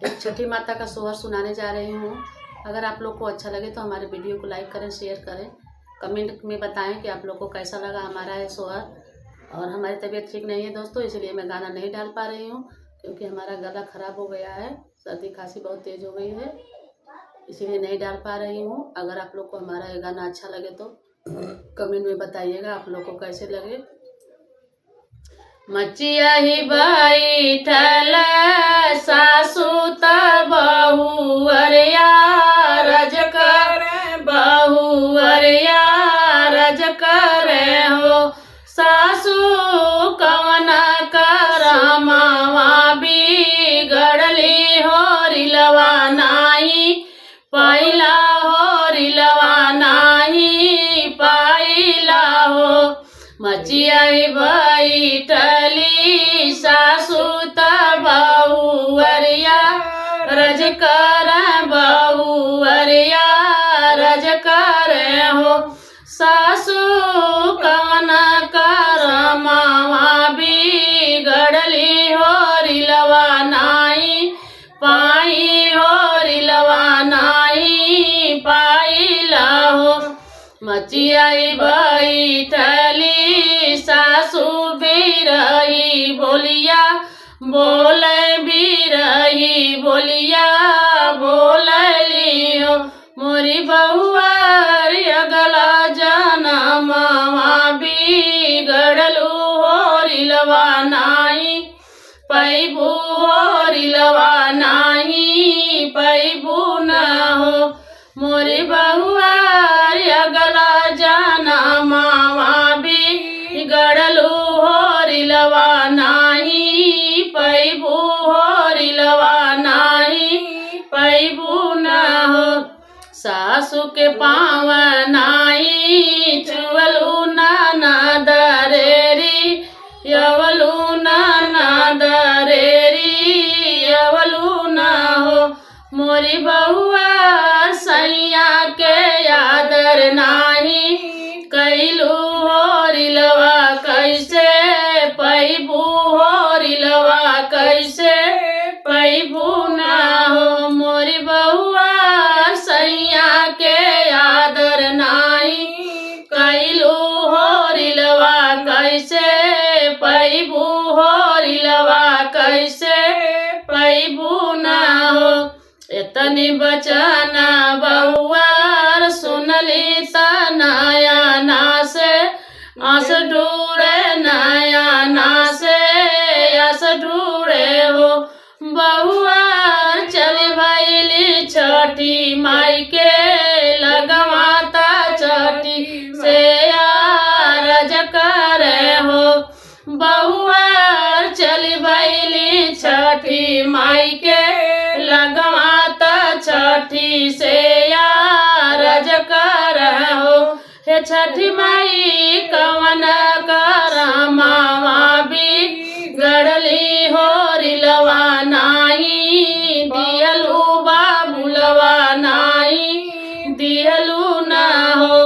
एक छठी माता का सोहर सुनाने जा रही हूँ। अगर आप लोग को अच्छा लगे तो हमारे वीडियो को लाइक करें, शेयर करें, कमेंट में बताएं कि आप लोग को कैसा लगा हमारा ये सोहर। और हमारी तबीयत ठीक नहीं है दोस्तों, इसलिए मैं गाना नहीं डाल पा रही हूँ, क्योंकि हमारा गला ख़राब हो गया है, सर्दी खांसी बहुत तेज़ हो गई है, इसीलिए नहीं डाल पा रही हूँ। अगर आप लोग को हमारा ये गाना अच्छा लगे तो कमेंट में बताइएगा आप लोग को कैसे लगे। मचिया ही बैठल सासू त बहुअरिया रज करे, बहुअरिया रज करे हो। सासू कवन करमावा बिगड़ली हो, रिलवा नाही पाइला हो, रिलवा नाही पाइला हो। मचिया बैठली सासू त बहुअरिया रज कर, बहुअरिया रज करे हो। सासू कवन करमावा बिगड़ली हो, रिलवा नाही पाई हो, रिलवा नाही पाइला हो। मचिया बैठली सासू बिरही बोलिया बोले, बिरही बोलिया बोलली हो। मोरी बहुआ अगला जनमवा बिगड़लू हो, रिलवा नाही पैबू हो, रिलवा नाही पैबू न हो। मोरी बहुआ अगला जनमवा बिगड़लू हो, रिलवा नाही पैबू हो, रिलवा नाही पैबू न हो। सासू के पाँव नाही चुअलू ननद रेरी, यवलू ननद रेरी यवलू न हो। मोरी बहुआ सैया के आदर नाही कैलू हो, रिलवा कैसे पैबू हो, रिलवा कैसे पैबू न हो। मोरी बहुआ सैया के आदर नाही कैलू हो, रिलवा कैसे पैबू हो, रिलवा कैसे पैबू न हो। इतनी बचन बहुआर सुनली त नयना से आस ढूंढे, नयना से आस ढूंढे हो। बहुआर चली भैली छठी माई के लगवाता, छठी से रज करे हो। बहुआर चली भैली छठी माई के लगवाता, छठी से रज कर हो। हे छठी माई कवन करमावा बिगड़ली हो, रिलवा नाही दियलू बाबुलवा नाही दियलू न हो।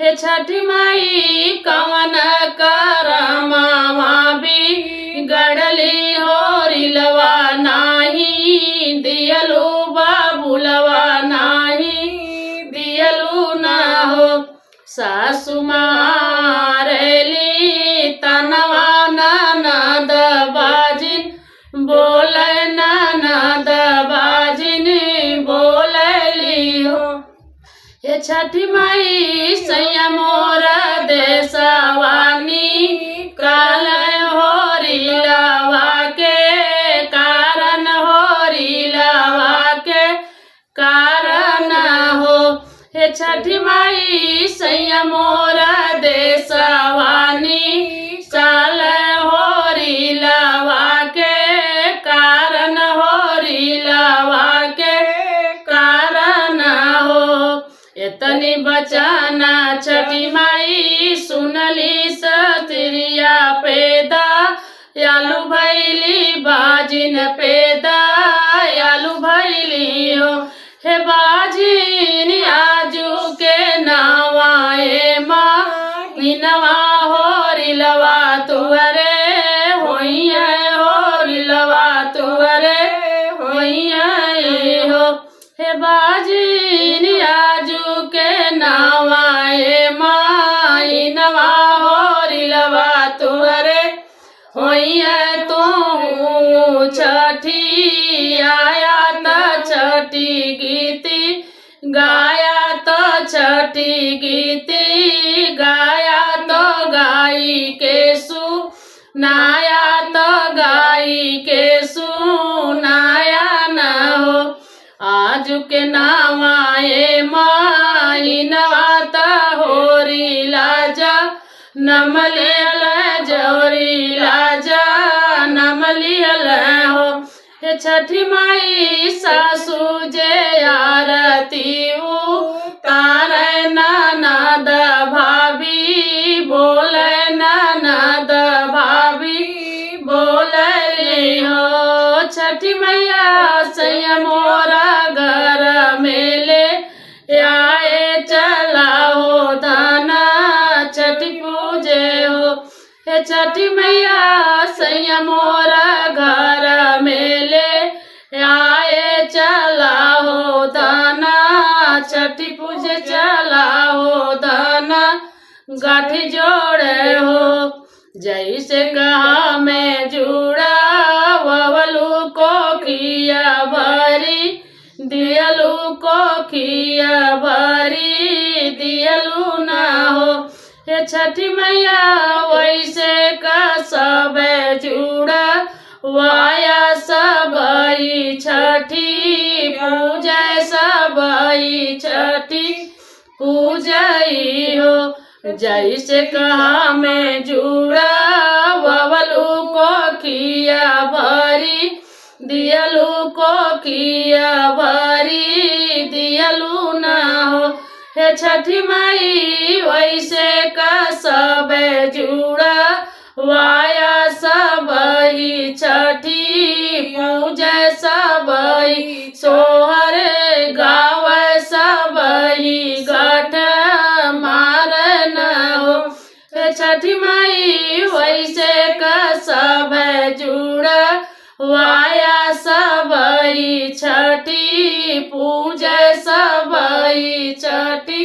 हे छठी माई कवन करमावा बिगड़ली हो, रिलवा नाही दियलू बाबुलवा नाही दियलू न हो। सासू मारेली तनवा ननद बाजिन बोले, ननद बाजिन बोलली हो। हे छठी माई सैया मोर देशवानी काल हो, रिलवा के कारण हो, रिलवा के कारण हो। हे छठी माई सैया मोर देशवानी काल हो, रिलवा के कारण हो, रिलवा के कारण हो। इतनी बचन छठी माई सुनली सतिरिया पैदा, यालू भैली बाजिन पैदा, यालू भैली हो। हे बाजिन आजू के नावाए माँ नवा हो, रिलवा तुहरे होइया हो, रिलवा तुहरे होइया तू छठी आया त छठी गीती गाया तो छठी गीती गाया तो गाई के सुनाया तो गाई के सुनाया न हो आज के नावाए महीनवा त होरी लाजा नमलियल जोरी लाजा नमलियल हो हे छठी माई सासू जे आरती उतारे ननद भाभी बोले ननद भाभी बोले हो छठी मैया सैया मोरा घर मेले आए चला हो धना छठी पूजे हो हे छठी मैया सैया मोरा घर मेले आए चला हो धना छठी पूजे चला हो धना गाठी जोड़े हो जैसे कहा मैं जुड़ा ववलू को किया भरी दियलू को किया भरी दियलू ना हो हे छठी मैया वैसे का सब जुड़ा वाया सबई छठी पूजा सबई छठी पूजई हो जैसे कहा मैं जुड़ा बबलू को किया भरी दियलू को किया भरी दियलू ना हो हे छठी माई वैसे का सब जुड़ा वाया सबई छठी पूजा सबई सोहर गाव सबई गठ मार न हो छठी माई वैसे का सब जुड़ा वाया सबई छठी पूजा सबई छठी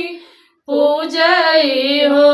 पूजई हो।